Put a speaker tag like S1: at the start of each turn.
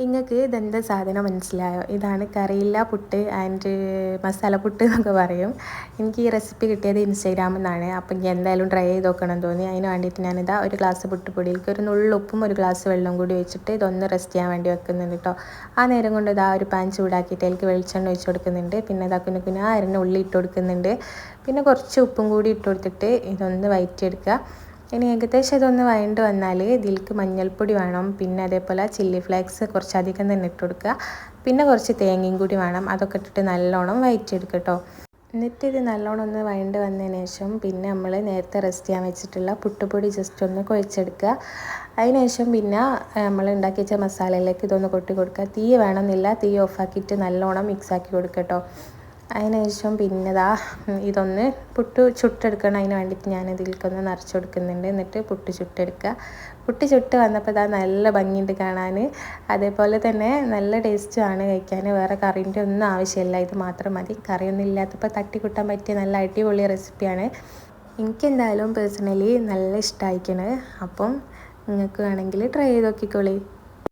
S1: നിങ്ങൾക്ക് ഇതെന്താ സാധനം മനസ്സിലായോ? ഇതാണ് കറിയില്ല പുട്ട് ആൻഡ് മസാല പുട്ട് എന്നൊക്കെ പറയും. എനിക്ക് ഈ റെസിപ്പി കിട്ടിയത് ഇൻസ്റ്റാഗ്രാമിൽ നിന്നാണ്. അപ്പം എനിക്ക് എന്തായാലും ട്രൈ ചെയ്ത് നോക്കണം തോന്നി. അതിന് വേണ്ടിയിട്ട് ഞാനിതാ ഒരു ഗ്ലാസ് പുട്ടുപൊടിയിലേക്ക് ഒരു നുള്ളുപ്പും ഒരു ഗ്ലാസ് വെള്ളം കൂടി വെച്ചിട്ട് ഇതൊന്ന് റെസ്റ്റ് ചെയ്യാൻ വേണ്ടി വെക്കുന്നുണ്ട് കേട്ടോ. ആ നേരം കൊണ്ട് ഇതാ ഒരു പാൻ ചൂടാക്കിയിട്ട് അതിലേക്ക് വെളിച്ചെണ്ണ ഒഴിച്ച് കൊടുക്കുന്നുണ്ട്. പിന്നെ ഇതാ കുഞ്ഞു അരിഞ്ഞ ഉള്ളി ഇട്ട് കൊടുക്കുന്നുണ്ട്. പിന്നെ കുറച്ച് ഉപ്പും കൂടി ഇട്ട് കൊടുത്തിട്ട് ഇതൊന്ന് വഴറ്റിയെടുക്കുക. ഇനി ഏകദേശം ഇതൊന്ന് വഴണ്ട് വന്നാൽ ഇതിലേക്ക് മഞ്ഞൾപ്പൊടി വേണം. പിന്നെ അതേപോലെ ചില്ലി ഫ്ലേക്സ് കുറച്ചധികം തന്നെ ഇട്ട് കൊടുക്കുക. പിന്നെ കുറച്ച് തേങ്ങയും കൂടി വേണം. അതൊക്കെ ഇട്ടിട്ട് നല്ലോണം വഴറ്റിയെടുക്കുക കേട്ടോ. എന്നിട്ട് ഇത് നല്ലോണം ഒന്ന് വഴണ്ട് വന്നതിന് ശേഷം പിന്നെ നമ്മൾ നേരത്തെ റെസ്റ്റ് ചെയ്യാൻ വെച്ചിട്ടുള്ള പുട്ടുപൊടി ജസ്റ്റ് ഒന്ന് കുഴച്ചെടുക്കുക. അതിന് ശേഷം പിന്നെ നമ്മൾ ഉണ്ടാക്കി വെച്ച മസാലയിലേക്ക് ഇതൊന്ന് കൊട്ടി കൊടുക്കുക. തീ വേണമെന്നില്ല, തീ ഓഫാക്കിയിട്ട് നല്ലോണം മിക്സാക്കി കൊടുക്കുക കേട്ടോ. അതിന് ശേഷം പിന്നെ ഇതൊന്ന് പുട്ട് ചുട്ടെടുക്കണം. അതിന് വേണ്ടിയിട്ട് ഞാൻ ഇതിലേക്കൊന്ന് നിറച്ച് കൊടുക്കുന്നുണ്ട്. എന്നിട്ട് പുട്ട് ചുട്ടെടുക്കുക. പുട്ട് ചുട്ട് വന്നപ്പോൾ നല്ല ഭംഗിയുണ്ട് കാണാൻ. അതേപോലെ തന്നെ നല്ല ടേസ്റ്റുമാണ് കഴിക്കാൻ. വേറെ കറീൻ്റെ ഒന്നും ആവശ്യമില്ല, ഇത് മാത്രം മതി. കറിയൊന്നും ഇല്ലാത്തപ്പോൾ തട്ടിക്കൂട്ടാൻ പറ്റിയ നല്ല അടിപൊളി റെസിപ്പിയാണ്. എനിക്കെന്തായാലും പേഴ്സണലി നല്ല ഇഷ്ടമായിക്കണ്. അപ്പം നിങ്ങൾക്ക് വേണമെങ്കിൽ ട്രൈ ചെയ്ത് നോക്കിക്കോളി.